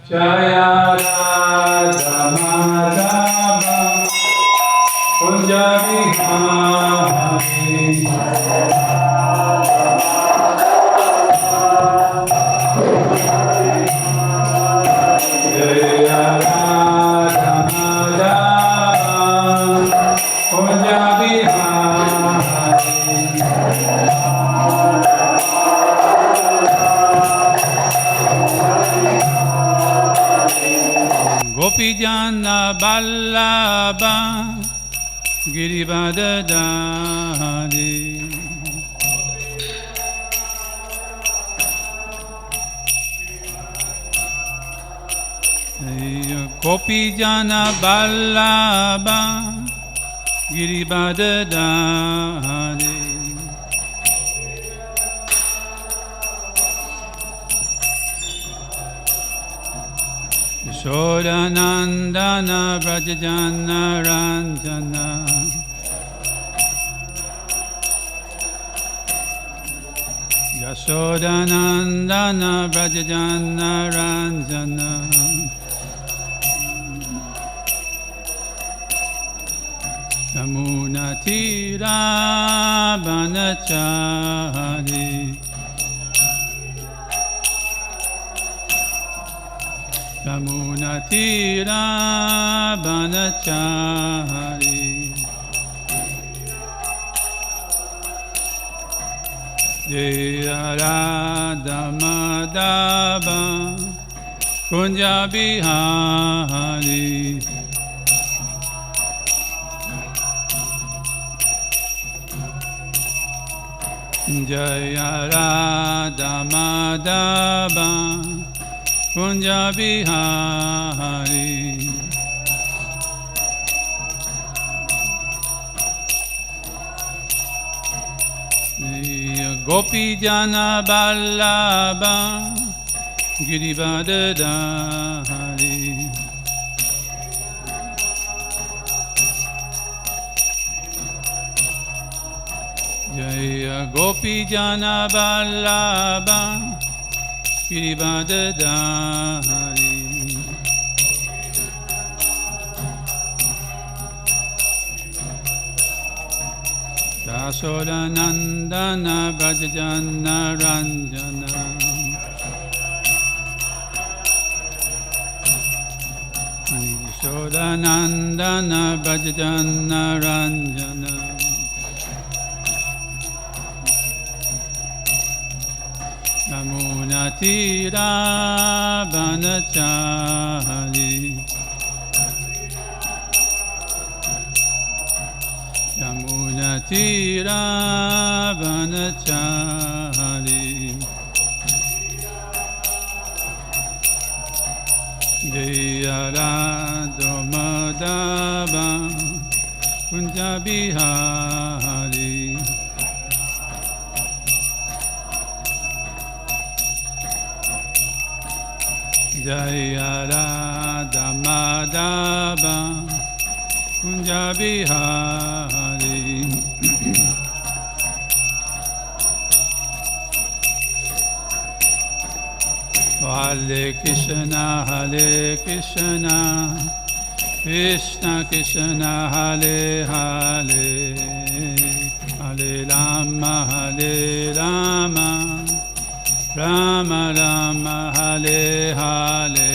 Jaya Radha Madhava Kunja Bihari Jaya Radha Madhava Kunja Bihari Gopijana Ballabha Girivardhari Gopijana Ballabha Girivardhari Yashodanandana Vrajajana Ranjana Yashodanandana Vrajajana Ranjana Yamuna Tira Vanachari Yamuna Tira Vanachari Jaya Radha Madhava Kunja Bihari Jaya Radha Madhava Kunja Bihari Gopijana Ballabha Girivardhari Jaya Gopijana Ballabha Girivardhari Yashodanandana Vrajajana Ranjana Yashodanandana Vrajajana Ranjana Yamuna Tira Vanachari Yamuna Tira Vanachari Jaya Radha Madhava Kunja Bihari Jaya Radha Madhava Kunja Bihari Hare Krishna Krishna Krishna Hare Hare Hare Rama Rama Rama Hare Hare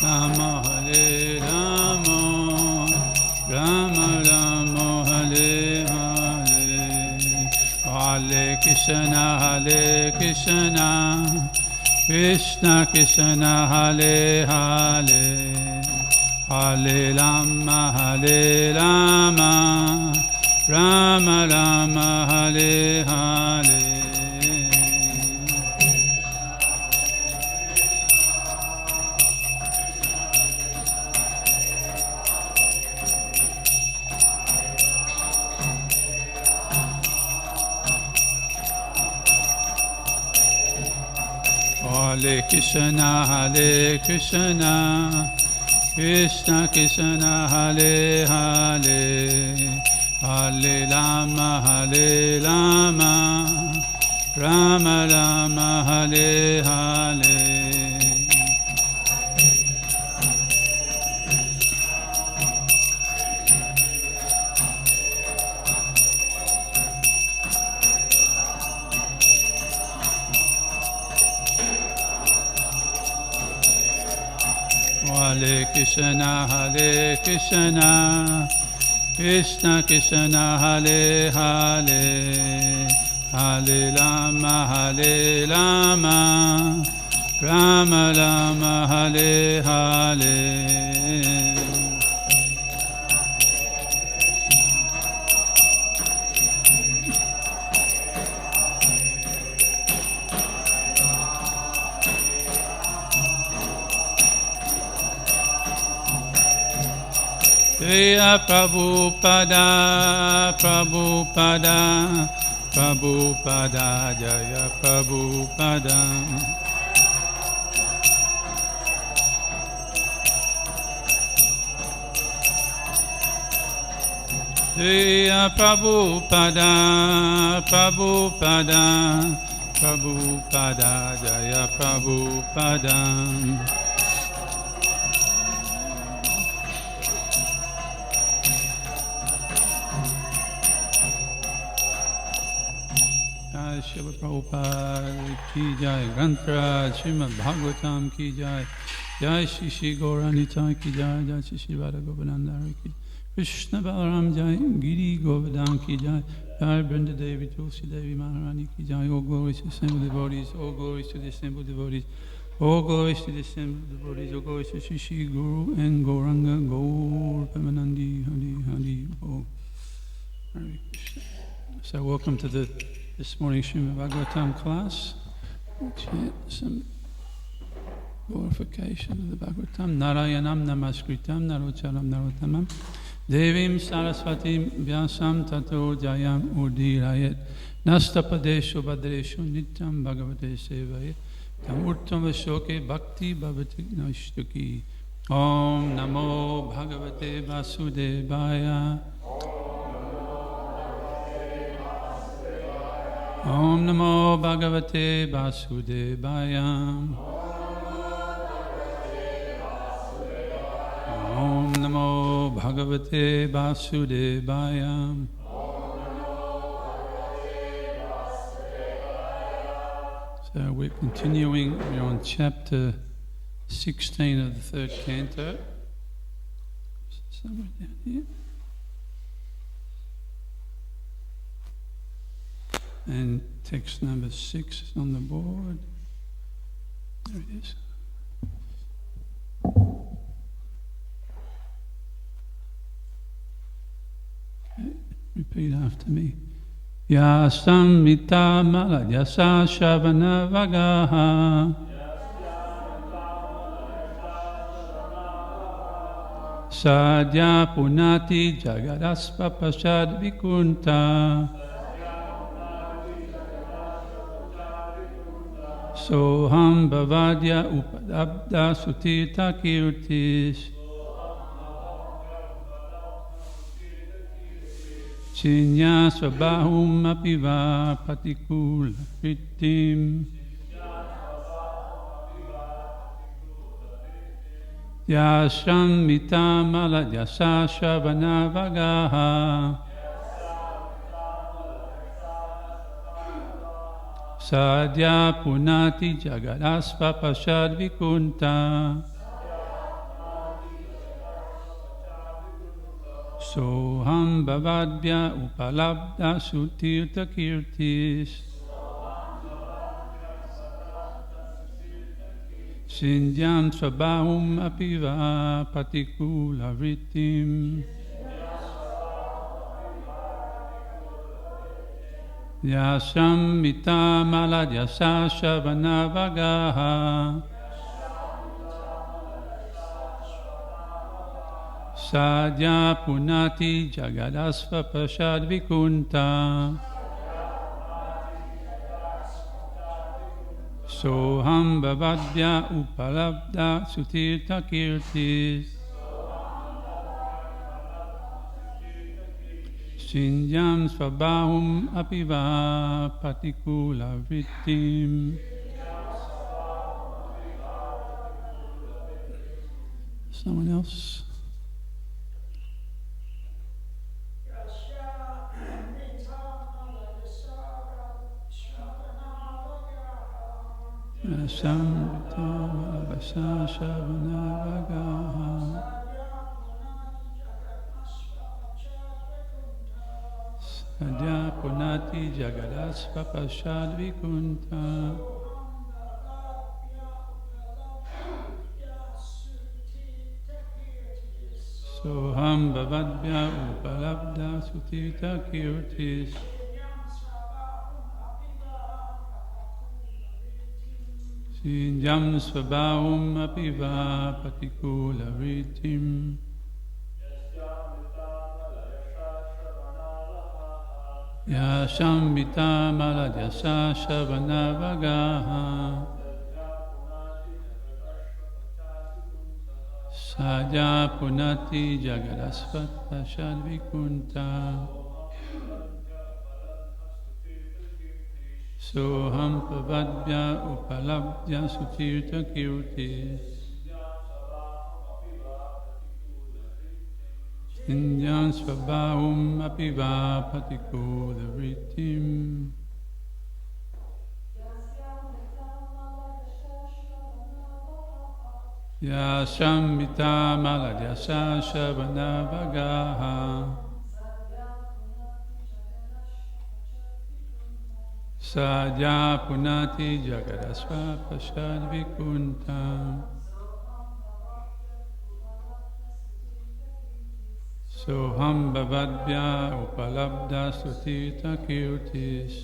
Rama Hare Rama Rama Rama Hare Hare Hare Krishna Krishna Krishna Hare Hare Hare Rama Rama Rama Hare Hare Hare Krishna Krishna Krishna Hare Hare Hare Rama Rama Rama Hare Hare Hare Krishna Krishna Krishna Hare Hare Hare Rama Rama Rama Hare Hare Jaya Prabhupada, Prabhupada, Prabhupada, Jaya Prabhupada. Jaya Prabhupada, Prabhupada, Prabhupada, Jaya Prabhupada. Srila Prabhupada ki jai, Grantaraj, Srimad Bhagavatam ki jai, Jai Shri Shri Gauranita ki jai, Jai Shri Shri Radha Govardhana ki, Krishna Balaram jai, Giri Govardhan ki jai, Jai Brinda Devi, Tulsi Devi Maharani ki jai, all glories to the assembled devotees, all glories to the assembled devotees, all glories to the assembled devotees, all glories to Shri Shri Guru and Gauranga, Gaur Pamanandi, Hari Hari Bo. Hare Krishna. So welcome to this morning's Srimad Bhagavatam class. Chant some glorification of the Bhagavatam. Narayanam namaskritam narocharam narottamam devim saraswatim vyasam tato jayam udirayet nastapadesho badresho nityam bhagavate sevayet tamurtam vashoke bhakti bhavati naishtuki. Om namo bhagavate vasudevaya. Om Namo Bhagavate Vasudevaya. Om Namo Bhagavate Vasudevaya. So we're continuing, we're on chapter 16 of the third canto. Somewhere down here. And text number 6 is on the board. There it is. Okay, repeat after me. Yasam mita mala yasa shavana vagaha. Sadhya punati jagadaspa pasad vikunta. Soham bhavadya upadabda sutirtha kirtis. Chinya svabahum apiva patikula vittim. Yasham mitam aladyasa shavana vagaha. Sadhya punati jagadaspa pashad vikunta. Soham bhavadya upalabda sutirtha kirtis. Sindhyam svabhahum apiva patikula vrittim. Yasam mitam aladyasa shavana vagaha. Sadhya punati jagadasva prasad vikunta. Soham bhavadya upalabda sutirtha kirtis. Shinjam svabhahum apiva patikula vrittim. Someone else? Sadhya punati jagadasva pashad vikunta. Soham bhavadbhya upalabdha sutita kirtis. Sinjam svabhahum apiva patikula vritim. Yashambita maladhyasa shavanavagaha. Sadhya punati jagadasvata shadvikunta. Soham pavadbhya upalabdhya sutirta kirti. Sinjam svabhahum apiva patikula vritim. Yashambita maladhyasa shavanavagaha. Sadhya punati jagadasva pashad vikunta. Soham bhavadbhya upalabdha sutirta kirtis.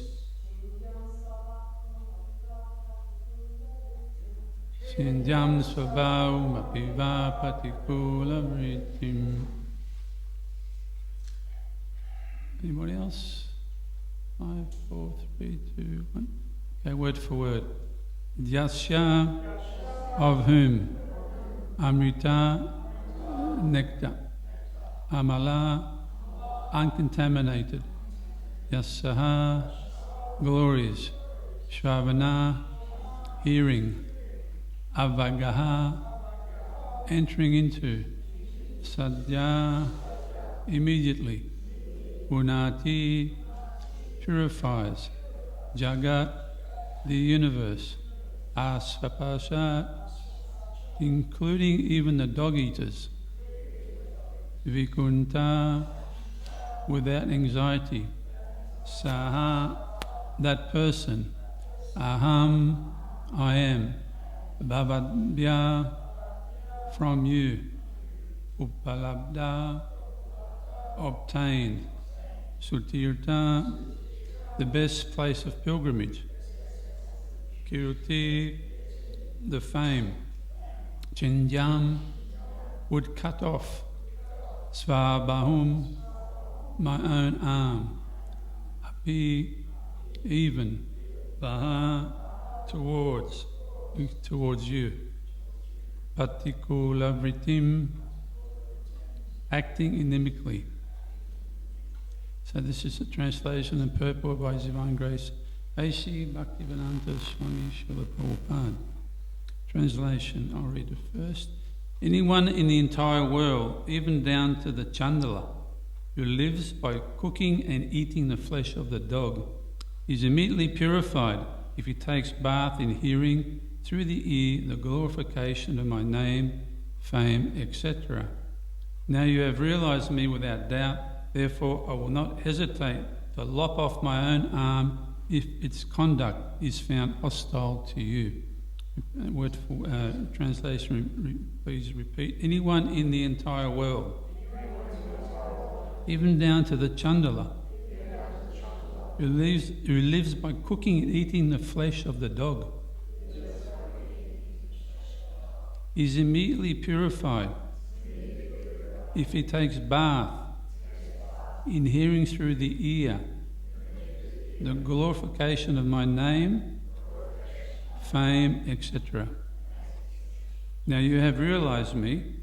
Sindhyam svabhahum apiva patikula vritim. Anybody else? 5, 4, 3, 2, 1. Okay, word for word. Yasya, of whom? Amrita, nectar. Amala, uncontaminated. Yasaha, glories. Shravana, hearing. Avagaha, entering into. Sadhya, immediately. Punati, purifies. Jagat, the universe. Asvapasha, including even the dog eaters. Vikunta, without anxiety. Saha, that person. Aham, I am. Bhavadbhya, from you. Upalabdha, obtained. Sutirta, the best place of pilgrimage. Kirti, the fame. Chinjam, would cut off. Svabhahum, my own arm. Api, even. Vaha, towards you. Patikula vritim, acting inimically. So this is a translation and purport by His Divine Grace A.C. Bhaktivedanta Swami Srila Prabhupada. Translation, I'll read it first. Anyone in the entire world, even down to the Chandala, who lives by cooking and eating the flesh of the dog, is immediately purified if he takes bath in hearing through the ear the glorification of my name, fame, etc. Now you have realized me without doubt, therefore I will not hesitate to lop off my own arm if its conduct is found hostile to you. Word for translation, please repeat. Anyone in the entire world, even down to the Chandala, who lives by cooking and eating the flesh of the dog, is immediately purified if he takes bath in hearing through the ear the glorification of my name, fame, etc. Now you have realized me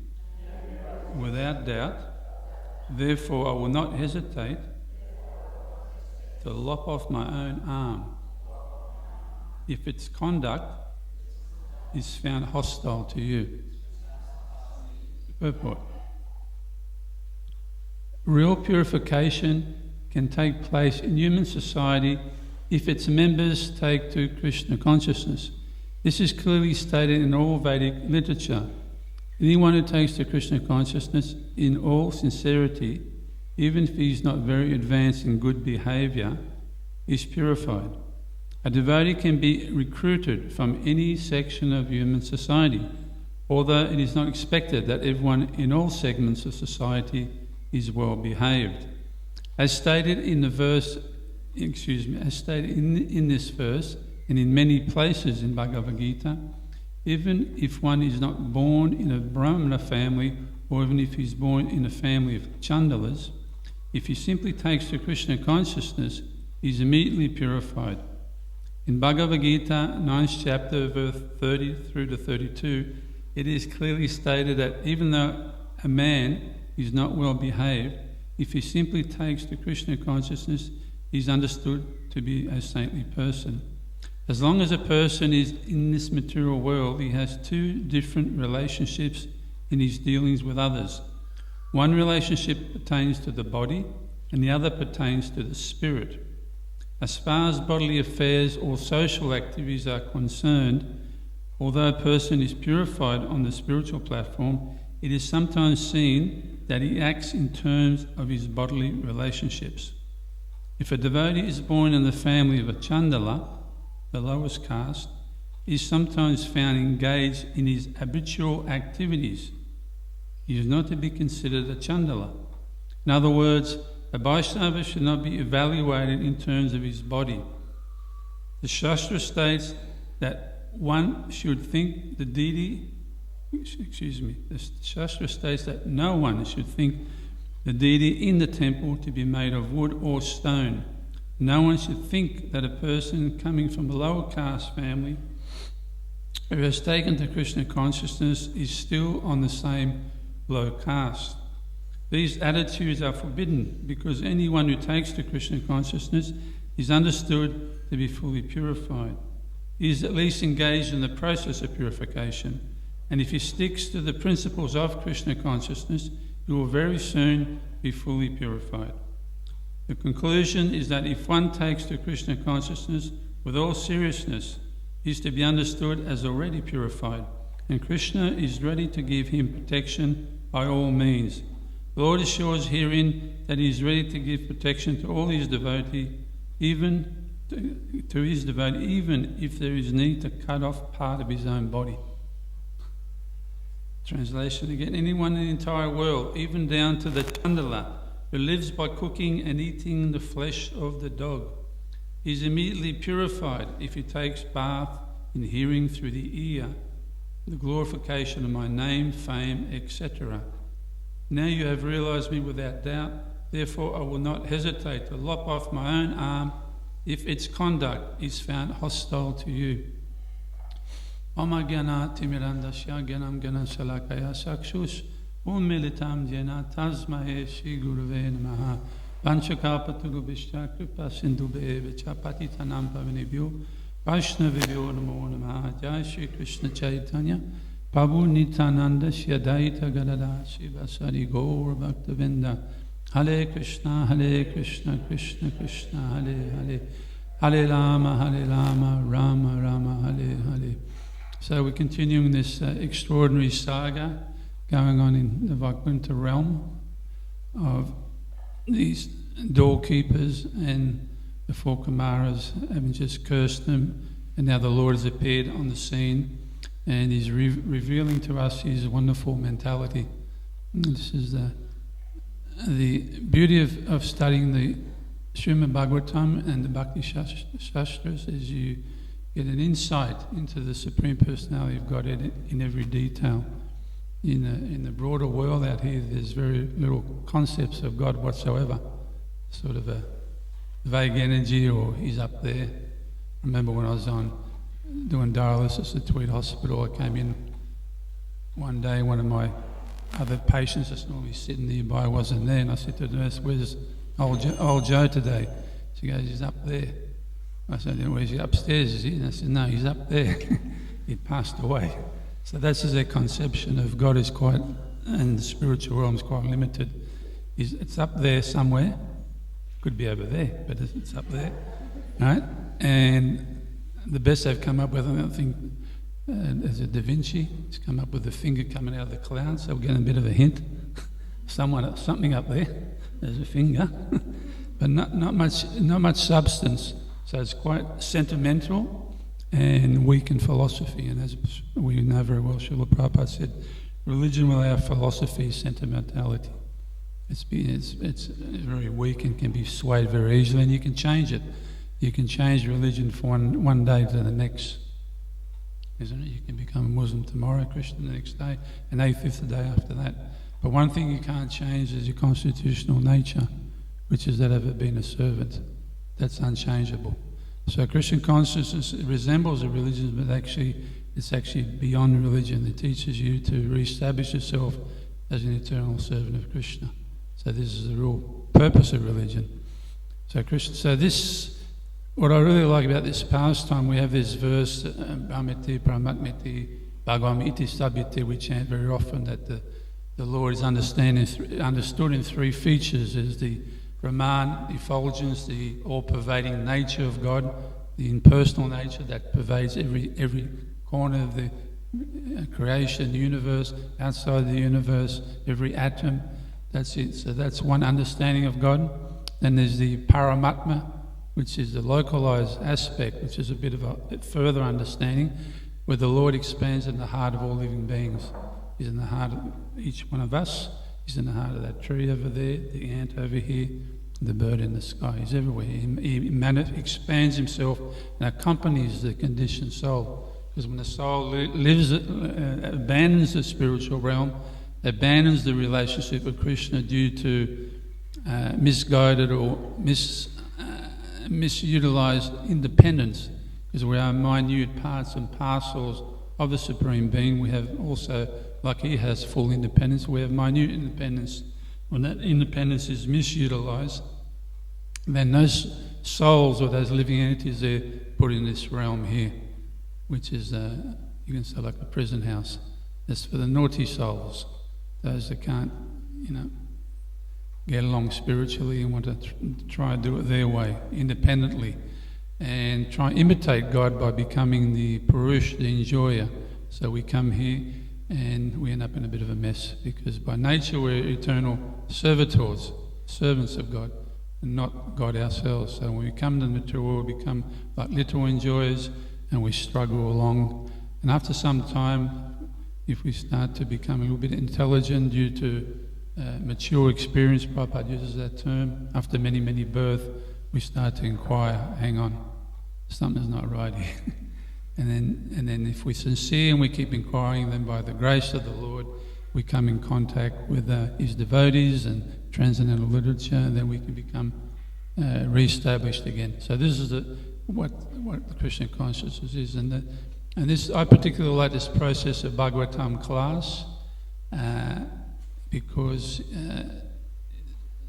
without doubt, therefore I will not hesitate to lop off my own arm if its conduct is found hostile to you. Purport. Real purification can take place in human society if its members take to Krishna consciousness. This is clearly stated in all Vedic literature. Anyone who takes to Krishna consciousness in all sincerity, even if he is not very advanced in good behaviour, is purified. A devotee can be recruited from any section of human society, although it is not expected that everyone in all segments of society is well behaved. As stated in the verse, as stated in this verse and in many places in Bhagavad Gita, even if one is not born in a Brahmana family, or even if he's born in a family of Chandalas, if he simply takes to Krishna consciousness, he is immediately purified. In Bhagavad Gita, 9th chapter, verse 30 through to 32, it is clearly stated that even though a man is not well behaved, if he simply takes to Krishna consciousness, he is understood to be a saintly person. As long as a person is in this material world, he has two different relationships in his dealings with others. One relationship pertains to the body, and the other pertains to the spirit. As far as bodily affairs or social activities are concerned, although a person is purified on the spiritual platform, it is sometimes seen that he acts in terms of his bodily relationships. If a devotee is born in the family of a Chandala, the lowest caste, is sometimes found engaged in his habitual activities, he is not to be considered a Chandala. In other words, a Vaishnava should not be evaluated in terms of his body. The Shastra states that one should think the deity, the Shastra states that no one should think the deity in the temple to be made of wood or stone. No one should think that a person coming from a lower caste family who has taken to Krishna consciousness is still on the same low caste. These attitudes are forbidden because anyone who takes to Krishna consciousness is understood to be fully purified. He is at least engaged in the process of purification, and if he sticks to the principles of Krishna consciousness, he will very soon be fully purified. The conclusion is that if one takes to Krishna consciousness with all seriousness, he is to be understood as already purified, and Krishna is ready to give him protection by all means. The Lord assures herein that he is ready to give protection to all his devotees, even if there is need to cut off part of his own body. Translation again. Anyone in the entire world, even down to the Chandala, who lives by cooking and eating the flesh of the dog, is immediately purified if he takes bath in hearing through the ear, the glorification of my name, fame, etc. Now you have realized me without doubt, therefore I will not hesitate to lop off my own arm if its conduct is found hostile to you. Oma Gyana Timirandasya Gyanam Gyana Salakaya Sakshus Ummilitam Jena Tasmahe Shri Guruve Namaha Vanchakalpataru Vishya Kripa Sindhu Bevecha Patitanam Pavanebhyo Vaishnavibhyo Namo Namaha Jai Shri Krishna Caitanya Prabhu Nityananda Shri Advaita Gadadhara Srivasari Gaura Bhaktavinda Hare Krishna Krishna Krishna Hare Hare Hare Rama Rama Rama Hare Hare. So we're continuing this extraordinary saga going on in the Vaikuntha realm of these doorkeepers and the four Kumaras having just cursed them, and now the Lord has appeared on the scene and he's revealing to us his wonderful mentality. And this is the beauty of studying the Srimad Bhagavatam and the Bhakti Shastras is you get an insight into the Supreme Personality of God in every detail. In the broader world out here, there's very little concepts of God whatsoever. Sort of a vague energy, or he's up there. I remember when I was doing dialysis at Tweed Hospital, I came in one day, one of my other patients that's normally sitting nearby wasn't there, and I said to the nurse, "Where's old Joe today?" She She goes, he's up there. I said, where's he? Upstairs, is he? And I said, no, he's up there. He passed away. So that's their conception of God is quite, and the spiritual realm is quite limited. It's up there somewhere. Could be over there, but it's up there, right? And the best they've come up with, I think, is a Da Vinci. He's come up with a finger coming out of the clouds, so we're getting a bit of a hint. Something up there. There's a finger, but not much substance. So it's quite sentimental and weak in philosophy. And as we know very well, Srila Prabhupada said, religion without philosophy is sentimentality. It's very weak and can be swayed very easily, and you can change it. You can change religion from one day to the next, isn't it? You can become a Muslim tomorrow, Christian the next day, and atheist the day after that. But one thing you can't change is your constitutional nature, which is that of being a servant. That's unchangeable. So Christian consciousness resembles a religion, but it's actually beyond religion. It teaches you to re-establish yourself as an eternal servant of Krishna. So this is the real purpose of religion. What I really like about this pastime, we have this verse, Brahmiti, Paramatmiti, Bhagavamiti, Sabhyati, we chant very often that the Lord is understood in three features. There's the Brahman, effulgence, the all-pervading nature of God, the impersonal nature that pervades every corner of the creation, the universe, outside the universe, every atom. That's it. So that's one understanding of God. Then there's the Paramatma, which is the localized aspect, which is a bit of a further understanding, where the Lord expands in the heart of all living beings. He's in the heart of each one of us. He's in the heart of that tree over there, the ant over here, the bird in the sky. He's everywhere. He expands himself and accompanies the conditioned soul. Because when the soul abandons the spiritual realm, abandons the relationship with Krishna due to misguided or misutilized independence, because we are minute parts and parcels of the Supreme Being. We have also, like he has full independence, we have minute independence. When that independence is misutilized, then those souls or those living entities are put in this realm here, which is, you can say, like a prison house. That's for the naughty souls, those that can't, get along spiritually and want to try and do it their way, independently, and try and imitate God by becoming the Purush, the enjoyer. So we come here and we end up in a bit of a mess, because by nature we're eternal servitors, servants of God, and not God ourselves. So when we come to the material world, we become like little enjoyers and we struggle along. And after some time, if we start to become a little bit intelligent due to mature experience, Prabhupada uses that term, after many, many births, we start to inquire, hang on, something's not right here. and then if we're sincere and we keep inquiring, then by the grace of the Lord, we come in contact with his devotees and transcendental literature, and then we can become re-established again. So this is what the Krishna consciousness is. And this, I particularly like this process of Bhagavatam class, because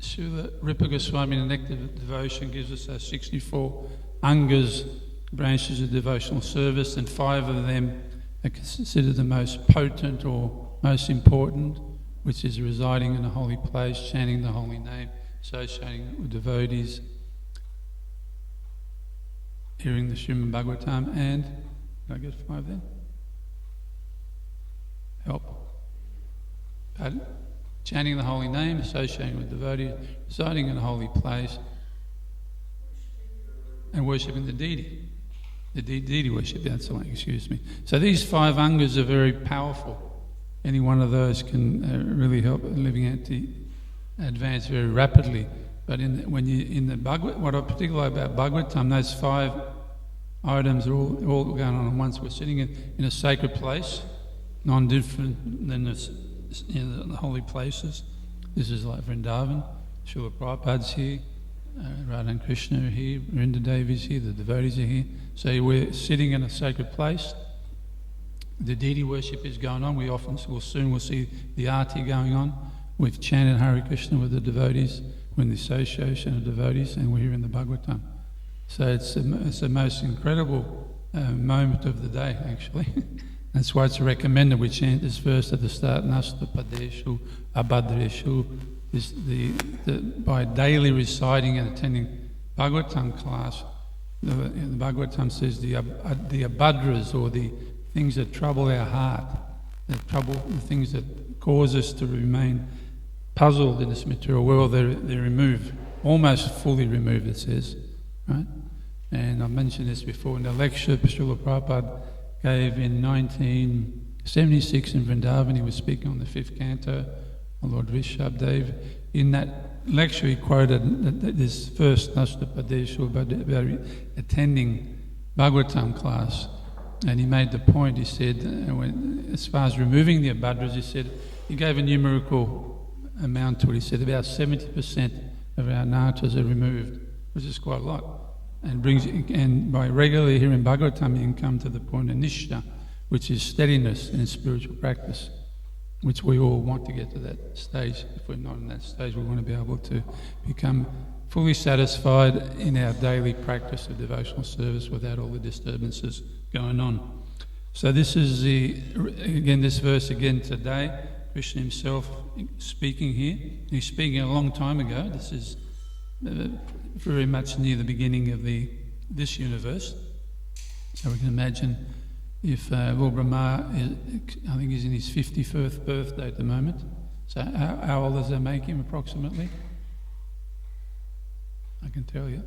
Srila Rupa Goswami in the Nectar of Devotion gives us 64 angas, branches of devotional service, and 5 of them are considered the most potent or most important, which is residing in a holy place, chanting the holy name, associating with devotees, hearing the Srimad Bhagavatam, and, did I get 5 then? Help. Pardon? Chanting the holy name, associating with devotees, residing in a holy place, and worshipping the deity. The deity worship, that's the one, excuse me. So these 5 angas are very powerful. Any one of those can really help a living entity advance very rapidly. But what I particularly like about Bhagavatam, those 5 items are all going on at once. We're sitting in a sacred place, non-different than the holy places. This is like Vrindavan. Srila Prabhupada's here, Radha and Krishna are here, Vrinda Devi's here, the devotees are here. So we're sitting in a sacred place. The deity worship is going on. We'll see the arati going on. We've chanted Hare Krishna with the devotees. we're in the association of devotees, and we're here in the Bhagavatam. So it's the most incredible moment of the day, actually. That's why it's recommended we chant this verse at the start, Nasta Padeshu Abhadreshu. By daily reciting and attending Bhagavatam class, the Bhagavatam says the abhadras, or the things that trouble our heart, the things that cause us to remain puzzled in this material world, they're removed, almost fully removed, it says, right? And I've mentioned this before in the lecture Srila Prabhupada gave in 1976 in Vrindavan. He was speaking on the 5th canto, Lord Rishabdev. In that lecture he quoted this verse, Nasta Padeshu, about attending Bhagavatam class. And he made the point, he said, as far as removing the abhadras, he said, he gave a numerical amount to it. He said about 70% of our natras are removed, which is quite a lot. And by regularly hearing Bhagavatam, you can come to the point of nishta, which is steadiness in spiritual practice, which we all want to get to that stage. If we're not in that stage, we want to be able to become fully satisfied in our daily practice of devotional service without all the disturbances going on. So this is this verse again today. Krishna himself speaking here. He's speaking a long time ago. This is very much near the beginning of this universe. So we can imagine if Lord Brahma I think he's in his 51st birthday at the moment. So how old does that make him approximately? I can tell you.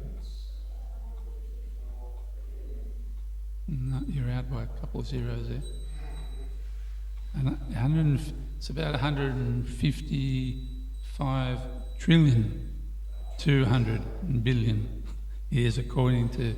No, you're out by a couple of zeros there. And it's about 155 trillion, 200 billion years, according to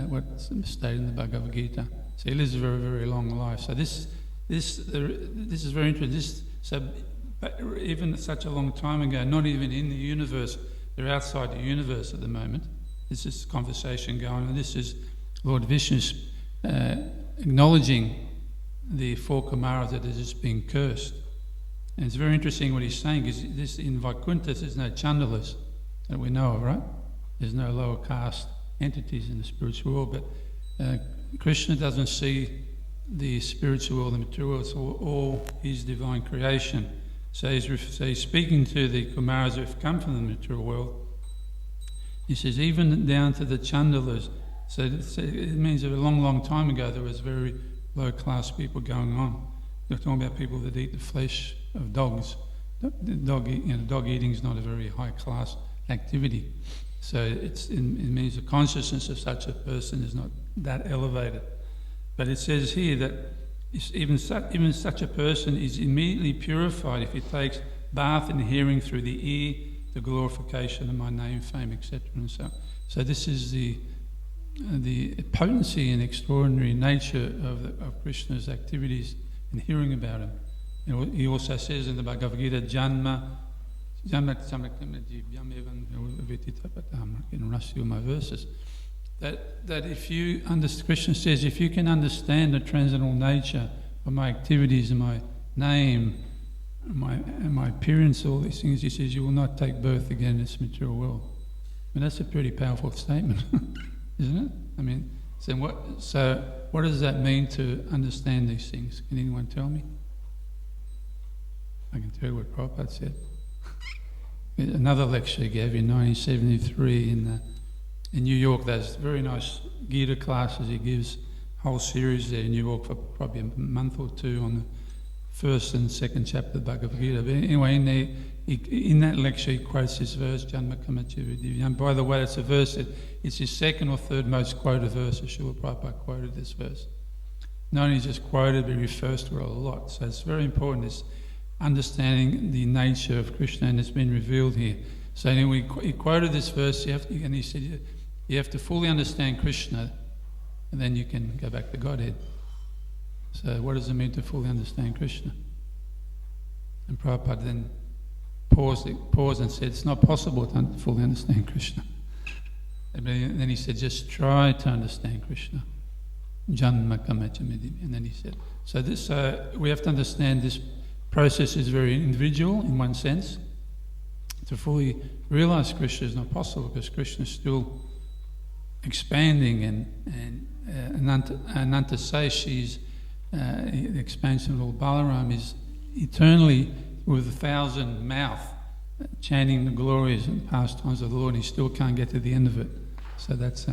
what's stated in the Bhagavad Gita. So he lives a very, very long life. So this is very interesting. But even such a long time ago, not even in the universe, they're outside the universe at the moment. This is conversation going on. This is Lord Vishnu acknowledging the 4 Kumaras that are just being cursed. And it's very interesting what he's saying, because this in Vaikuntha there's no chandalas that we know of, right? There's no lower caste entities in the spiritual world, but Krishna doesn't see the spiritual world, the material world, it's all his divine creation. So he's speaking to the Kumaras who have come from the material world. He says, even down to the chandalas. So it means that a long, long time ago there was very low-class people going on. They're talking about people that eat the flesh of dogs. Dog eating is not a very high-class activity. So it means the consciousness of such a person is not that elevated. But it says here that even such a person is immediately purified if he takes bath in hearing through the ear, the glorification of my name, fame, etc. and so on. So this is the potency and extraordinary nature of Krishna's activities in hearing about him. He also says in the Bhagavad Gita, Janma, I'm getting rusty with my verses, that if you Krishna says, if you can understand the transcendental nature of my activities and my name and my appearance, all these things, he says, you will not take birth again in this material world. I mean, that's a pretty powerful statement, isn't it? I mean, so what does that mean to understand these things? Can anyone tell me? I can tell you what Prabhupada said. Another lecture he gave in 1973 in New York. There's very nice Gita classes. He gives a whole series there in New York for probably a month or two on the 1st and 2nd chapter of the Bhagavad Gita. But anyway, in that lecture he quotes this verse, Janma Kamachividivya. And by the way, it's a verse that it's his 2nd or 3rd most quoted verse. Srila Prabhupada quoted this verse. Not only just quoted, but he refers to it a lot. So it's very important, this understanding the nature of Krishna, and it's been revealed here. So anyway, he quoted this verse, and he said, you have to fully understand Krishna, and then you can go back to Godhead. So what does it mean to fully understand Krishna? And Prabhupada then paused and said, it's not possible to fully understand Krishna. And then he said, just try to understand Krishna. Janma Kamachamidi. And then he said, so we have to understand this process is very individual in one sense. to fully realize Krishna is not possible, because Krishna is still expanding, and Ananta says the expansion of Lord Balaram is eternally with 1,000 mouth chanting the glories and pastimes of the Lord, and he still can't get to the end of it. So that's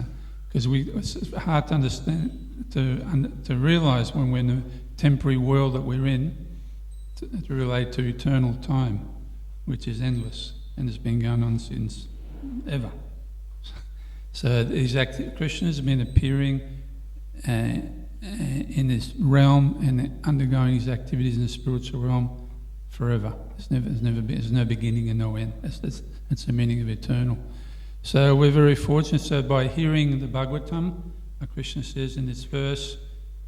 because it's hard to understand, to realise when we're in the temporary world that we're in, to relate to eternal time, which is endless and has been going on since ever. So Krishna has been appearing in this realm and undergoing his activities in the spiritual realm forever. There's no beginning and no end. That's the meaning of eternal. So we're very fortunate. So by hearing the Bhagavatam, Krishna says in this verse,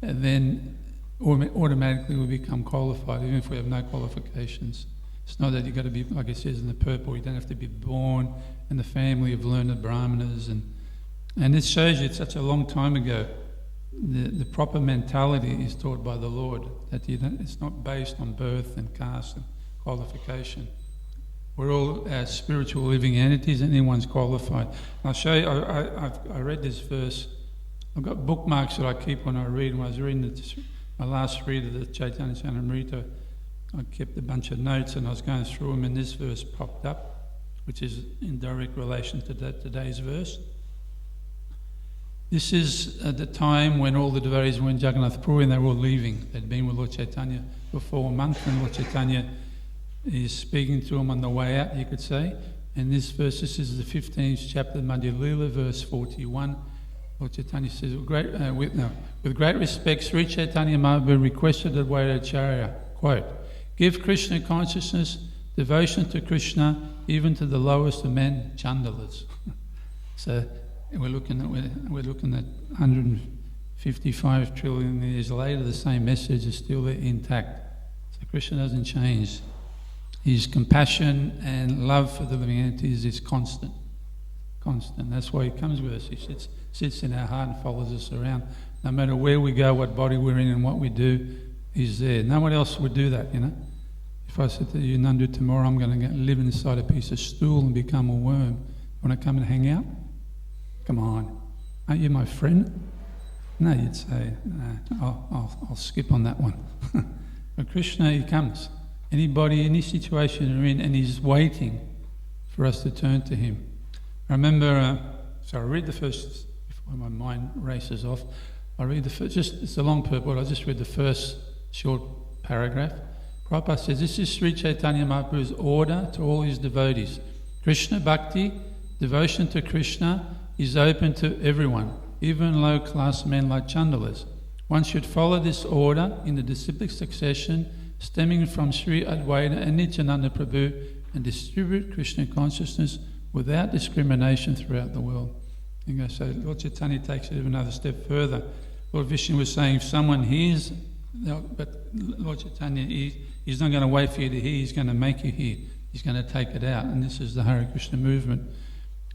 and then automatically we become qualified, even if we have no qualifications. It's not that you've got to be, like it says in the purple, you don't have to be born in the family of learned brahmanas. And this shows you it's such a long time ago. The proper mentality is taught by the Lord, that it's not based on birth and caste and qualification. We're all spiritual living entities, and anyone's qualified. I'll show you, I read this verse. I've got bookmarks that I keep when I read. When I was reading my last read of the Caitanya Caritamrita, I kept a bunch of notes and I was going through them, and this verse popped up, which is in direct relation to today's verse. This is at the time when all the devotees were in Jagannath Puri and they were all leaving. They'd been with Lord Caitanya for 4 months, and Lord Caitanya is speaking to them on the way out, you could say. And this verse, this is the 15th chapter of Madhya Lila, verse 41. Lord Caitanya says, with great respect, Sri Chaitanya Mahaprabhu requested Advaita Acharya, quote, "Give Krishna consciousness, devotion to Krishna, even to the lowest of men, chandalas." So we're looking at 155 trillion years later, the same message is still there intact. So Krishna doesn't change. His compassion and love for the living entities is constant. That's why he comes with us. He sits in our heart and follows us around. No matter where we go, what body we're in and what we do, he's there. No one else would do that, you know. If I said to you, Nandu, tomorrow I'm going to live inside a piece of stool and become a worm, want to come and hang out? Come on. Aren't you my friend? No, you'd say, no, I'll skip on that one. But Krishna, he comes. Anybody, any situation you're in, and he's waiting for us to turn to him. I remember, so I read the first, before my mind races off, I read the first, it's a long purport, I just read the first short paragraph. Prabhupada says, this is Sri Chaitanya Mahaprabhu's order to all his devotees. Krishna Bhakti, devotion to Krishna, is open to everyone, even low-class men like chandalas. One should follow this order in the disciplic succession stemming from Sri Advaita and Nityananda Prabhu, and distribute Krishna consciousness without discrimination throughout the world. So Lord Chaitanya takes it even another step further. Lord Vishnu was saying, if someone hears, but Lord Chaitanya, he's not going to wait for you to hear, he's going to make you hear. He's going to take it out. And this is the Hare Krishna movement.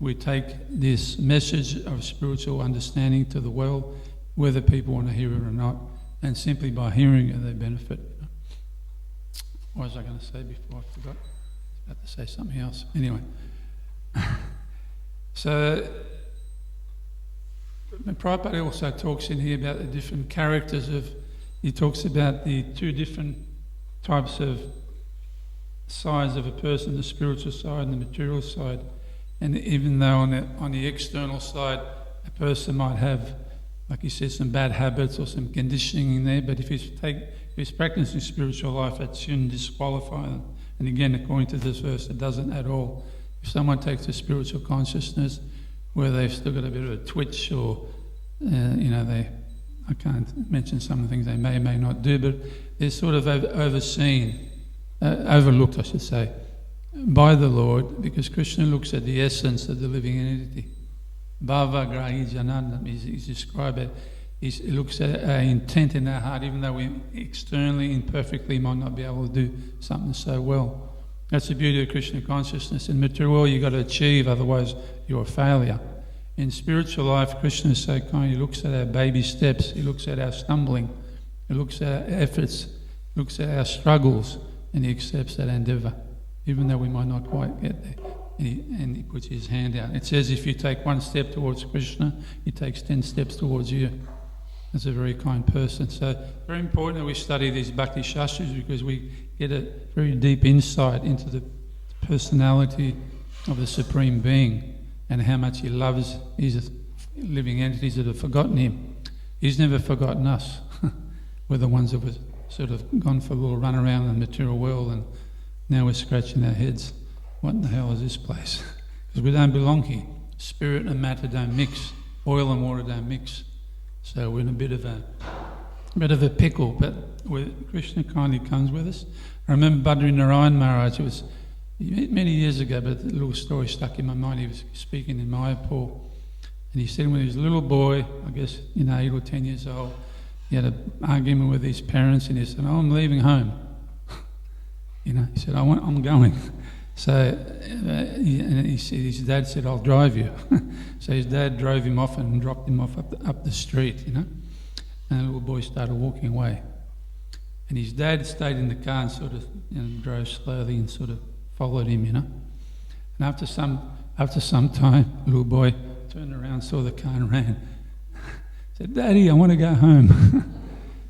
We take this message of spiritual understanding to the world, whether people want to hear it or not, and simply by hearing it, they benefit. What was I going to say before? I forgot. I was about to say something else. Anyway. So, Prabhupada also talks in here about the different characters he talks about the 2 different types of sides of a person, the spiritual side and the material side. And even though on the external side, a person might have, like he says, some bad habits or some conditioning in there, but if he's practicing spiritual life, that shouldn't disqualify them. And again, according to this verse, it doesn't at all. If someone takes a spiritual consciousness where they've still got a bit of a twitch or, I can't mention some of the things they may or may not do, but they're sort of overlooked, I should say, by the Lord, because Krishna looks at the essence of the living entity. Bhava Grahi Janandam, he's described it. He looks at our intent in our heart, even though we externally, imperfectly, might not be able to do something so well. That's the beauty of Krishna consciousness. In material world, you've got to achieve, otherwise you're a failure. In spiritual life, Krishna is so kind. He looks at our baby steps. He looks at our stumbling. He looks at our efforts. He looks at our struggles, and he accepts that endeavour. even though we might not quite get there. And he puts his hand out. It says if you take one step towards Krishna, he takes 10 steps towards you. That's a very kind person. So very important that we study these Bhakti Shastras because we get a very deep insight into the personality of the Supreme Being and how much he loves these living entities that have forgotten him. He's never forgotten us. We're the ones that were sort of gone for a little run around in the material world, and now we're scratching our heads. What in the hell is this place? Because we don't belong here. Spirit and matter don't mix. Oil and water don't mix. So we're in a bit of a pickle, but Krishna kindly comes with us. I remember Badri Narayan Maharaj, it was many years ago, but a little story stuck in my mind. He was speaking in Mayapur, and he said when he was a little boy, I guess 8 or 10 years old, he had an argument with his parents, and he said, "Oh, I'm leaving home." He said, "I'm going." So he said, his dad said, "I'll drive you." So his dad drove him off and dropped him off up the street, and the little boy started walking away. And his dad stayed in the car and sort of drove slowly and sort of followed him, And after some time, the little boy turned around, saw the car and ran. Said, "Daddy, I want to go home."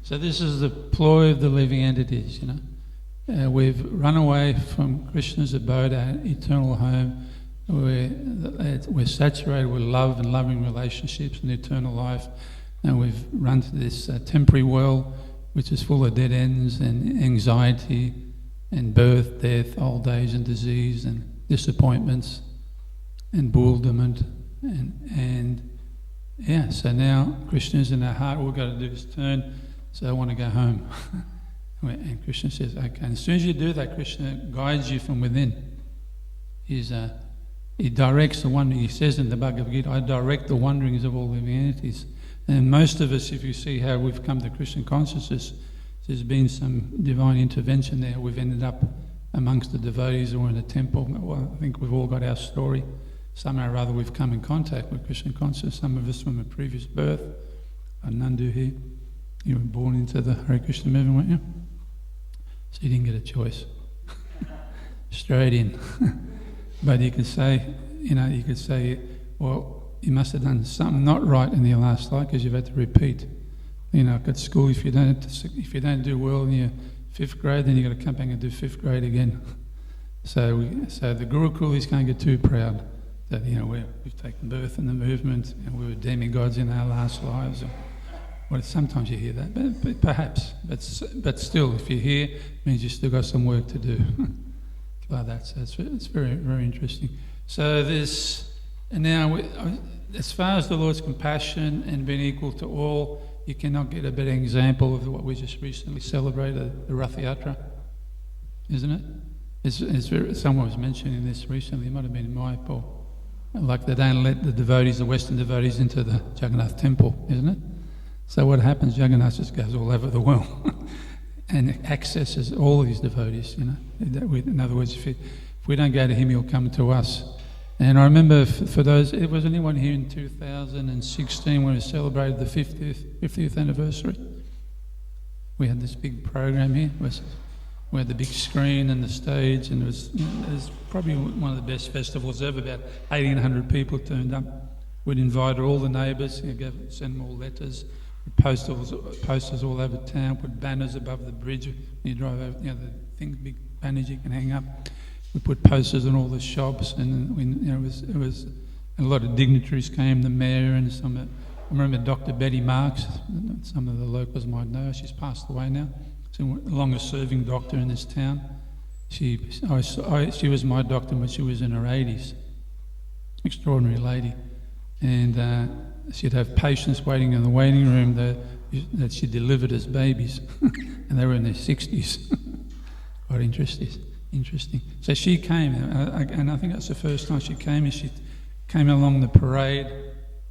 So this is the ploy of the living entities, We've run away from Krishna's abode, our eternal home. We're saturated with love and loving relationships and eternal life. And we've run to this temporary world, which is full of dead ends and anxiety and birth, death, old age and disease and disappointments and bewilderment. So now Krishna's in our heart. All we've got to do is turn. So I want to go home. And Krishna says, okay. And as soon as you do that, Krishna guides you from within. He directs the wandering. He says in the Bhagavad Gita, "I direct the wanderings of all living entities." And most of us, if you see how we've come to Krishna consciousness, there's been some divine intervention there. We've ended up amongst the devotees or in a temple. Well, I think we've all got our story. Somehow or other we've come in contact with Krishna consciousness. Some of us from a previous birth. Nandu here. You were born into the Hare Krishna movement, weren't you? So you didn't get a choice. Straight in. But you could say, well, you must have done something not right in your last life because you've had to repeat. At school, if you don't do well in your 5th grade, then you've got to come back and do 5th grade again. So the Gurukulis can't get too proud that we've taken birth in the movement and we were demigods in our last lives. Well, sometimes you hear that, but perhaps. But still, if you hear, it means you've still got some work to do. Like that. So it's very, very interesting. So now, as far as the Lord's compassion and being equal to all, you cannot get a better example of what we just recently celebrated, the Rath Yatra, isn't it? Someone was mentioning this recently. It might have been in Mayapur. Like they don't let the Western devotees into the Jagannath temple, isn't it? So what happens, Jagannath just goes all over the world and accesses all these devotees, In other words, if we don't go to him, he'll come to us. And I remember for those, was anyone here in 2016 when we celebrated the 50th anniversary? We had this big program here. We had the big screen and the stage, and it was probably one of the best festivals ever. About 1,800 people turned up. We'd invited all the neighbours, send them all letters. Posters all over town, put banners above the bridge. When you drive over, the big banners you can hang up. We put posters in all the shops, and it was a lot of dignitaries came. The mayor and I remember Dr. Betty Marks. Some of the locals might know her. She's passed away now. She's the longest-serving doctor in this town. She was my doctor when she was in her 80s. Extraordinary lady, and. She'd have patients waiting in the waiting room that she delivered as babies, and they were in their 60s. Quite interesting. So she came, and I think that's the first time she came. And she came along the parade,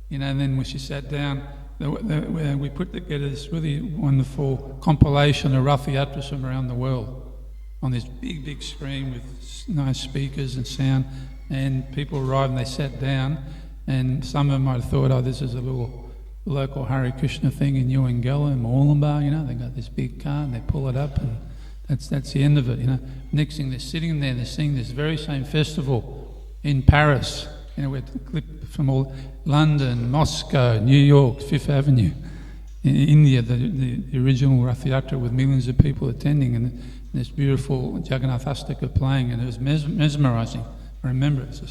and then when she sat down, we put together this really wonderful compilation of Rath Yatras from around the world on this big screen with nice speakers and sound. And people arrived and they sat down. And some of them might have thought, this is a little local Hare Krishna thing in Ewingella and Moolumbar, they got this big car and they pull it up and That's the end of it, you know. Next thing, they're sitting there, they're seeing this very same festival in Paris. You know, we had a clip from all London, Moscow, New York, Fifth Avenue. In India, the original Rath Yatra with millions of people attending, and this beautiful Jagannath Astaka playing, and it was mesmerising. I remember it,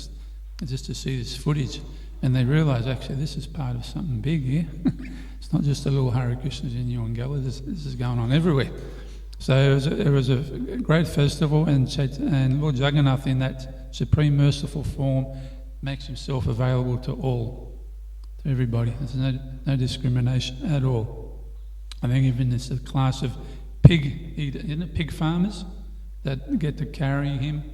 just to see this footage. And they realised, actually, this is part of something big here. It's not just a little Hare Krishnas in Yongala, this is going on everywhere. So it was a great festival, and Lord Jagannath, in that supreme merciful form, makes himself available to all, to everybody. There's no discrimination at all. I think even there's a class of pig farmers that get to carry him.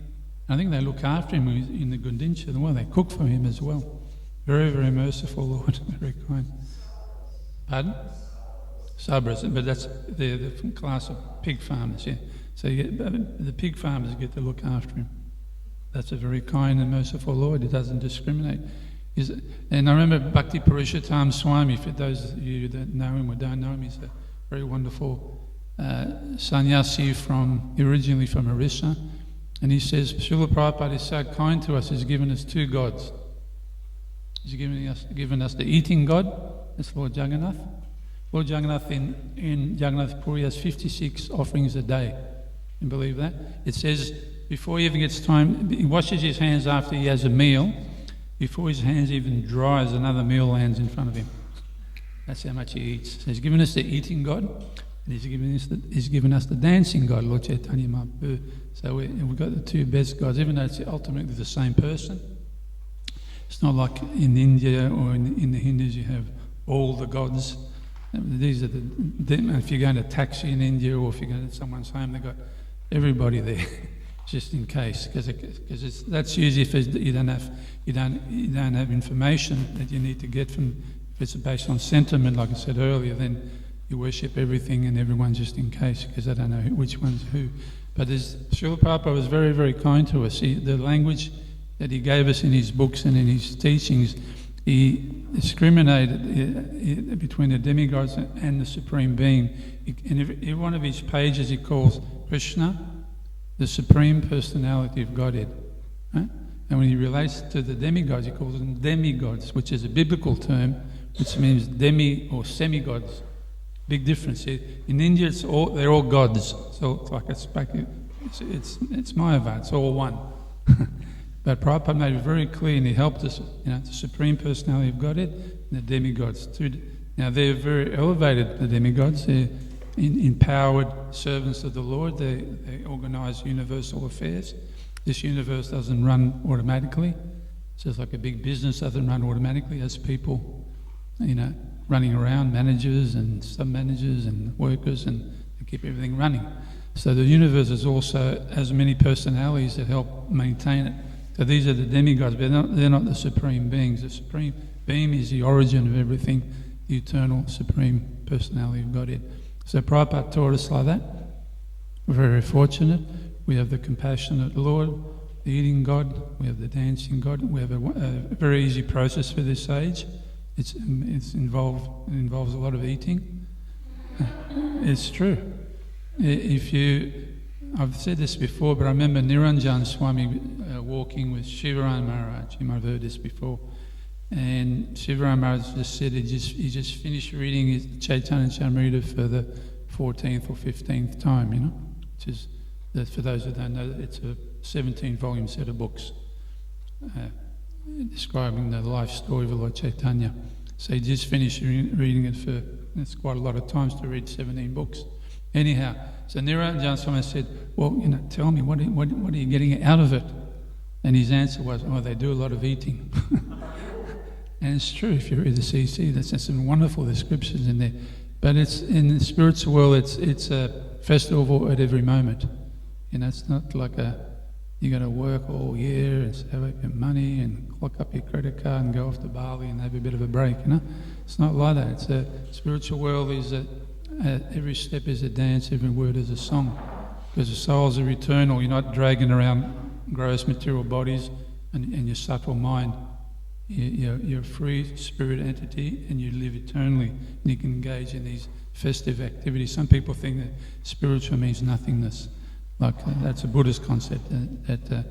I think they look after him in the Gundincha, well, they cook for him as well. Very, very merciful Lord, very kind. Pardon? Sabras, but that's the class of pig farmers, yeah. So the pig farmers get to look after him. That's a very kind and merciful Lord. He doesn't discriminate. And I remember Bhakti Purushottam Swami, for those of you that know him or don't know him, he's a very wonderful sannyasi originally from Orissa. And he says, Srila Prabhupada is so kind to us, he's given us two gods. He's given us the eating God, that's Lord Jagannath. Lord Jagannath in Jagannath Puri has 56 offerings a day. You believe that? It says before he even gets time, he washes his hands after he has a meal. Before his hands even dries, another meal lands in front of him. That's how much he eats. So he's given us the eating God, and he's given us the dancing God, Lord Caitanya Mahaprabhu. So we've got the two best gods, even though it's ultimately the same person. It's not like in India or in the Hindus you have all the gods. These are if you're going to taxi in India or if you're going to someone's home, they've got everybody there, just in case, because that's usually if you don't have information that you need to get from. If it's based on sentiment, like I said earlier, then you worship everything and everyone just in case, because they don't know which one's who. But Srila Prabhupada was very, very kind to us. The language that he gave us in his books and in his teachings, he discriminated between the demigods and the Supreme Being. In every one of his pages he calls Krishna the Supreme Personality of Godhead. Right? And when he relates to the demigods, he calls them demigods, which is a biblical term, which means demi or semi-gods. Big difference. In India, they're all gods. So it's like it's Mayavad, it's all one. But Prabhupada made it very clear, and he helped us, the Supreme Personality of Godhead and the demigods. Now they're very elevated, the demigods. They're empowered servants of the Lord. They organise universal affairs. This universe doesn't run automatically. It's just like a big business doesn't run automatically. There's people, running around, managers and sub-managers and workers, and they keep everything running. So the universe is also has many personalities that help maintain it. So these are the demigods, but they're not the supreme beings. The supreme being is the origin of everything, the eternal supreme personality of Godhead. So Prabhupada taught us like that. We're very fortunate. We have the compassionate Lord, the eating God, we have the dancing God. We have a very easy process for this age. It involves a lot of eating. It's true. I've said this before, but I remember Niranjan Swami walking with Shivaram Maharaj. You might have heard this before. And Shivaram Maharaj just said he just finished reading his Chaitanya Caritamrita for the 14th or 15th time, which is, for those who don't know, it's a 17-volume set of books describing the life story of Lord Chaitanya. So he just finished reading it it's quite a lot of times to read 17 books. Anyhow, so Niranjan Swami said, well, tell me, what are you getting out of it? And his answer was, they do a lot of eating. And it's true, if you read the CC, there's some wonderful descriptions in there. But it's in the spiritual world, it's a festival at every moment. It's not like you got to work all year and save up your money and clock up your credit card and go off to Bali and have a bit of a break, It's not like that. It's a spiritual world is every step is a dance, every word is a song. Because the souls are eternal. You're not dragging around gross material bodies and your subtle mind. You're a free spirit entity and you live eternally, and you can engage in these festive activities. Some people think that spiritual means nothingness. That's a Buddhist concept, that the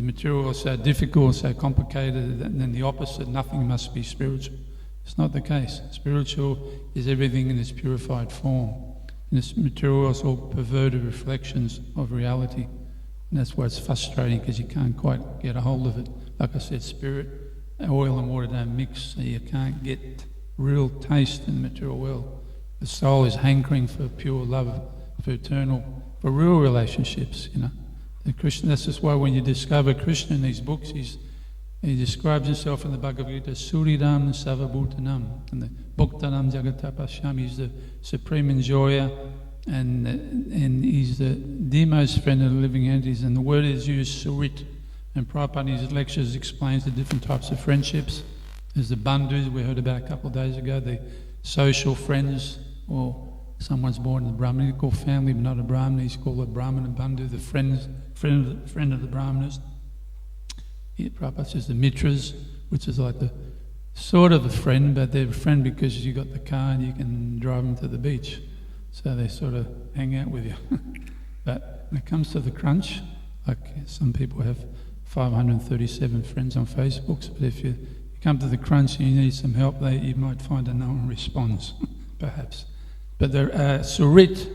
material is so difficult, so complicated, and then the opposite, nothing must be spiritual. It's not the case. Spiritual is everything in its purified form. And this material is all perverted reflections of reality. And that's why it's frustrating, because you can't quite get a hold of it. Like I said, spirit, oil and water don't mix, so you can't get real taste in the material world. The soul is hankering for pure love, for eternal, for real relationships, you know. The Krishna, that's just why when you discover Krishna in these books, he describes himself in the Bhagavad Gita, Suridam Savabhutanam, and the Bhaktanam Jagatapashyam. He's the supreme enjoyer, and he's the most friend of the living entities. And the word is used, Surit. And Prabhupada in his lectures explains the different types of friendships. There's the bandhus we heard about a couple of days ago, the social friends, or someone's born in the Brahminical family but not a Brahmin, he's called a Brahmana bandhu, the friend of the Brahmanas. Here, Prabhupada says the mitras, which is like the sort of a friend, but they're a friend because you got the car and you can drive them to the beach. So they sort of hang out with you. But when it comes to the crunch, like some people have 537 friends on Facebook, but if you come to the crunch and you need some help, you might find that no one responds, perhaps. But the Surit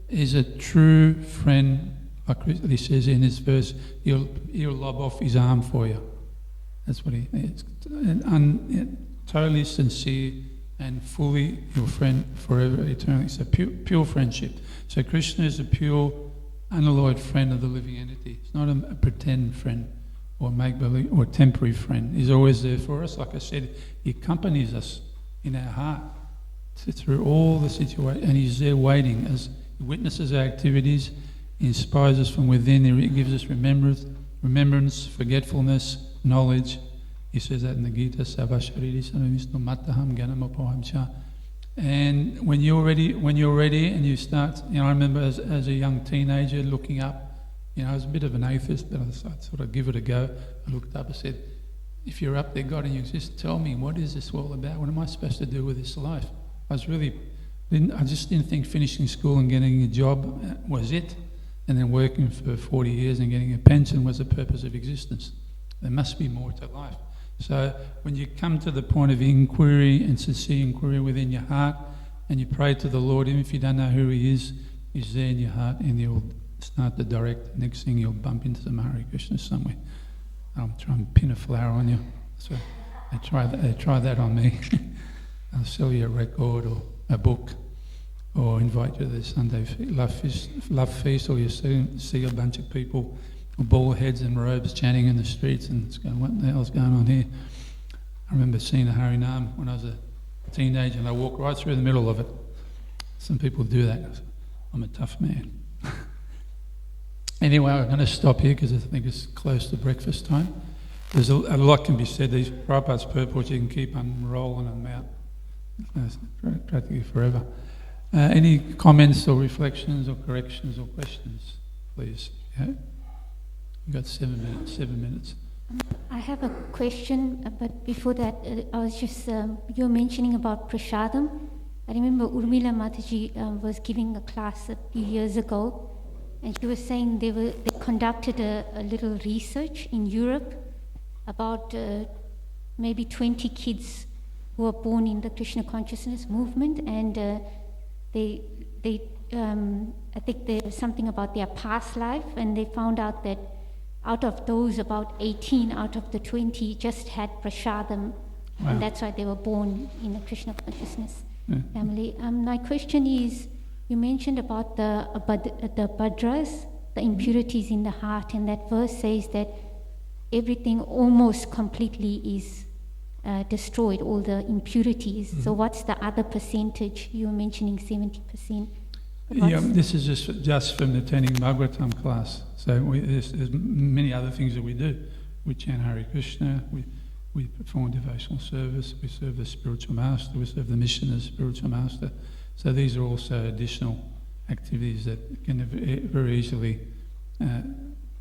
is a true friend. Like he says in this verse, he'll lob off his arm for you. That's what he is. Totally sincere and fully your friend forever, eternally. It's a pure friendship. So Krishna is a pure, unalloyed friend of the living entity. It's not a pretend friend or make-believe or temporary friend. He's always there for us. Like I said, he accompanies us in our heart through all the situations, and he's there waiting as he witnesses our activities. He inspires us from within. He gives us remembrance, forgetfulness, knowledge. He says that in the Gita, Savashariri Sanavishnu Mataham Ganamapaham Cha. And when you're ready and you start, I remember as a young teenager looking up, I was a bit of an atheist, but I sort of give it a go. I looked up and said, if you're up there, God, and you just tell me, what is this all about? What am I supposed to do with this life? I just didn't think finishing school and getting a job was it. And then working for 40 years and getting a pension was the purpose of existence. There must be more to life. So when you come to the point of inquiry and sincere inquiry within your heart, and you pray to the Lord, even if you don't know who He is, He's there in your heart, and you'll start to direct. Next thing you'll bump into some Hare Krishna somewhere. I'll try and pin a flower on you. So they try that on me. I'll sell you a record or a book, or invite you to the Sunday love feast, or you see a bunch of people with bald heads and robes chanting in the streets, and it's going, what the hell's going on here? I remember seeing a Harinam when I was a teenager, and I walked right through the middle of it. Some people do that. I'm a tough man. Anyway, I'm going to stop here because I think it's close to breakfast time. There's a lot can be said. These Prabhupada's purports, you can keep unrolling them out practically forever. Any comments or reflections or corrections or questions, please? Yeah? We've got 7 minutes. 7 minutes. I have a question, but before that, I was just, you were mentioning about prasadam. I remember Urmila Mataji was giving a class a few years ago, and she was saying they conducted a little research in Europe about maybe 20 kids who were born in the Krishna consciousness movement, and I think there was something about their past life, and they found out that out of those, about 18 out of the 20 just had prasadam, and that's why they were born in a Krishna consciousness family. My question is, you mentioned about the badras, the impurities in the heart, and that verse says that everything almost completely is destroyed, all the impurities. Mm-hmm. So what's the other percentage? You were mentioning 70%. Yeah, this is just from attending Bhagavatam class. So there's many other things that we do. We chant Hare Krishna, we perform devotional service, we serve the spiritual master, we serve the mission as spiritual master. So these are also additional activities that can very easily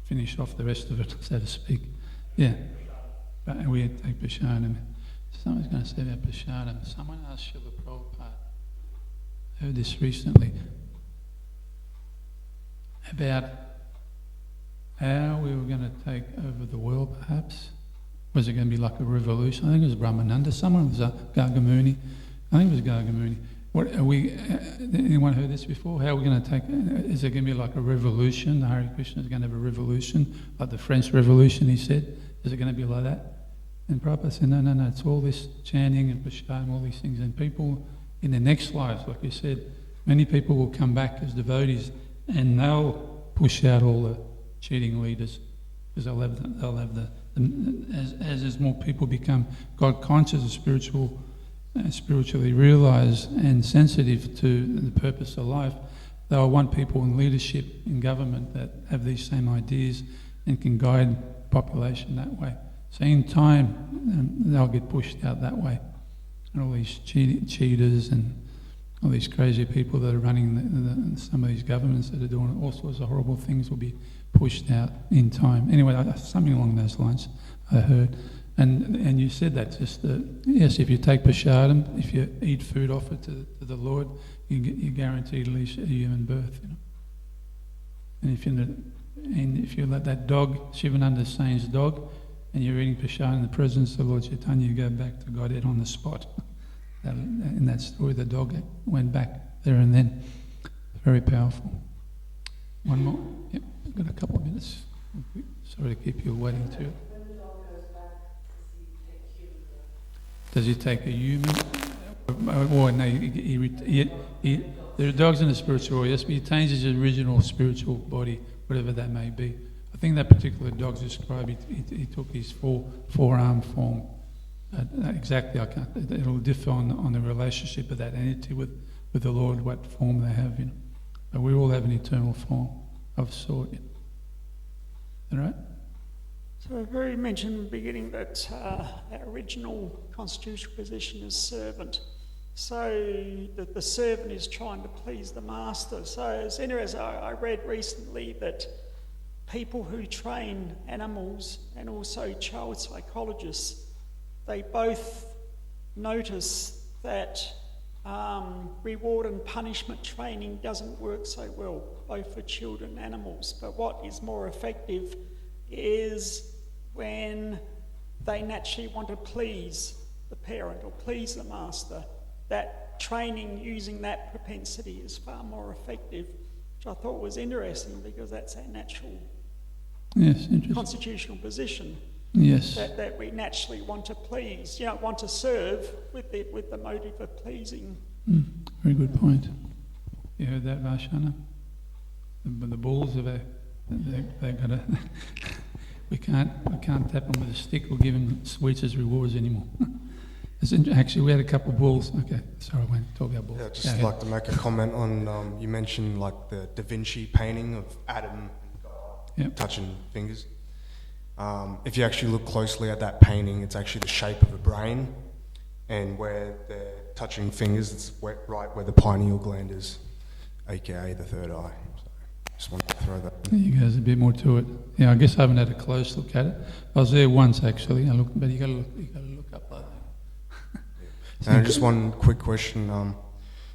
finish off the rest of it, so to speak. Yeah, but we take prasadam. Someone's going to say about prasadam. Someone asked Srila Prabhupada, I heard this recently, about how we were going to take over the world, perhaps. Was it going to be like a revolution? I think it was Brahmananda. Someone was Gargamuni. I think it was Gargamuni. What are we? Anyone heard this before? How are we going to take? Is it going to be like a revolution? The Hare Krishna is going to have a revolution, like the French Revolution. He said, is it going to be like that? And Prabhupada said, no. It's all this chanting and prashadam, all these things, and people in their next lives, like you said, many people will come back as devotees, and they'll push out all the cheating leaders, because they'll have the as more people become God conscious and spiritually realised and sensitive to the purpose of life, they'll want people in leadership in government that have these same ideas and can guide the population that way. So in time, they'll get pushed out that way, and all these cheaters and all these crazy people that are running some of these governments that are doing all sorts of horrible things will be pushed out in time. Anyway, something along those lines I heard. And you said that just yes, if you take prashadam, if you eat food offered to the Lord, you're guaranteed at least a human birth. You know? And if you let that dog, Shivananda Sain's dog, and you're eating prashadam in the presence of Lord Caitanya, you go back to Godhead on the spot. In that story, the dog went back there and then. Very powerful. One more. Yep, I've got a couple of minutes. Sorry to keep you waiting too. Does he take a human? Or no, there are dogs in the spiritual world, yes, but he retains his original spiritual body, whatever that may be. I think that particular dog's described, he took his four-arm form. Exactly, I can't. It'll differ on the relationship of that entity with the Lord, what form they have, you know. But we all have an eternal form of sort. You know. Is that right? So I've already mentioned in the beginning that our original constitutional position is servant. So that the servant is trying to please the master. So as interesting, I read recently that people who train animals and also child psychologists, they both notice that reward and punishment training doesn't work so well, both for children and animals. But what is more effective is when they naturally want to please the parent or please the master. That training using that propensity is far more effective, which I thought was interesting because that's our natural constitutional position. Yes. That we naturally want to please, want to serve with the motive of pleasing. Very good point. You heard that, Vashana? The bulls they've got to. We can't tap them with a stick or give them sweets as rewards anymore. Actually, we had a couple of bulls. Okay, sorry, I won't talk about bulls. Yeah, I'd just like to make a comment on, you mentioned like the Da Vinci painting of Adam touching fingers. If you actually look closely at that painting, it's actually the shape of a brain, and where they're touching fingers, it's right where the pineal gland is, aka the third eye. So just wanted to throw that in. You guys a bit more to it. Yeah, I guess I haven't had a close look at it. I was there once actually. But you got to look up like that. And just one quick question: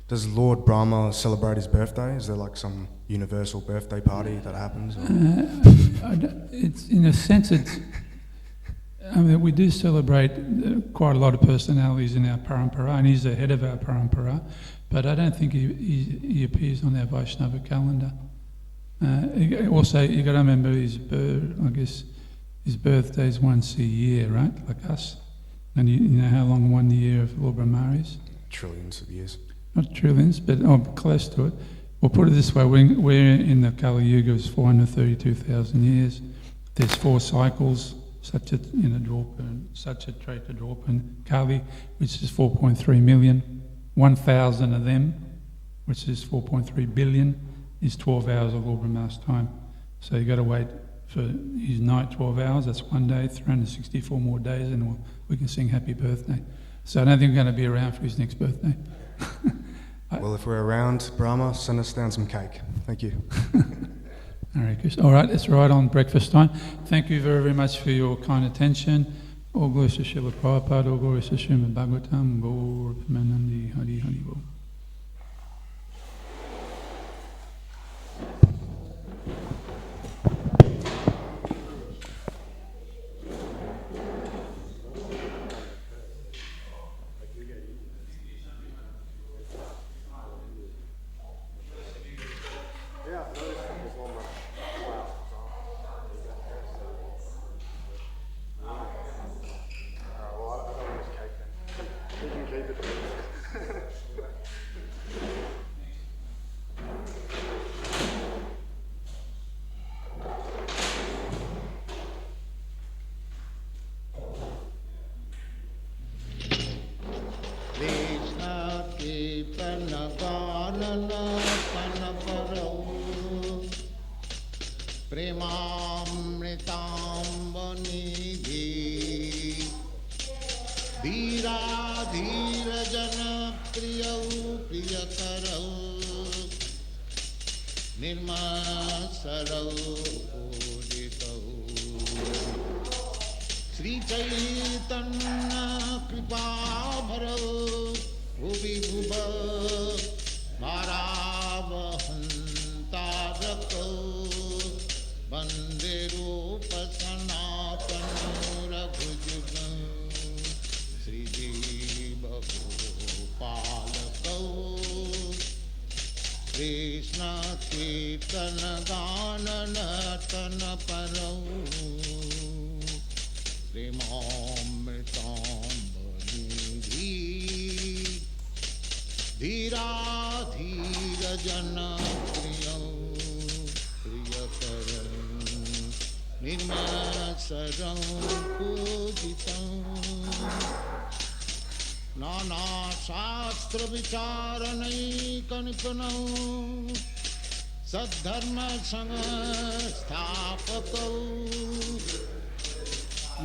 does Lord Brahma celebrate his birthday? Is there like some universal birthday party that happens? It's in a sense, I mean, we do celebrate quite a lot of personalities in our parampara, and he's the head of our parampara. But I don't think he appears on our Vaishnava calendar. Also, you got to remember his birthday is once a year, right? Like us. And you know how long 1 year of Lord Brahma is? Trillions of years. Not trillions, but close to it. We'll put it this way, we're in the Kali Yuga, it's 432,000 years. There's 4 cycles, Satya, Dwapa, and Satya, Treta, Dwapa, and Kali, which is 4.3 million. 1,000 of them, which is 4.3 billion, is 12 hours of Lord Brahma's time. So you've got to wait for his night, 12 hours, that's 1 day, 364 more days, and we can sing happy birthday. So I don't think we're going to be around for his next birthday. Well, if we're around, Brahma, send us down some cake. Thank you. Hare Krishna. All right, it's right on breakfast time. Thank you very, very much for your kind attention. All glories to Srila Prabhupada, all glories to Srimad Bhagavatam, Gaur Premanandi, Hari Hari Bol. प्रेमामृतांबनिधि धीरा धीर जन प्रिय प्रियकरौ निर्मसरौ पूजितौ श्री चैतन्य कृपाभरौ भुवि भुव भारावहन्तारकौ वन्दे रूप सनातन रघुजुगं श्रीजीव गोपालकौ कृष्ण कीर्तन गान नर्तन परौ प्रेमामृतांबनिधि धीरा धीर जन प्रियौ प्रियकरौ निर्मसरौ पूजितौ नाना शास्त्र विचारणैकनिपुणौ सद्धर्म संस्थापकौ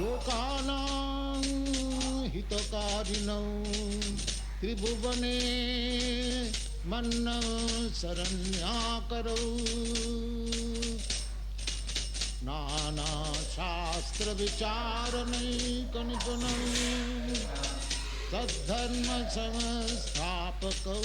लोकानां हितकारिणौ त्रिभुवने मन्नौ शरण्याकरौ नाना शास्त्र विचारणैकनिपुणौ सद्धर्म संस्थापकौ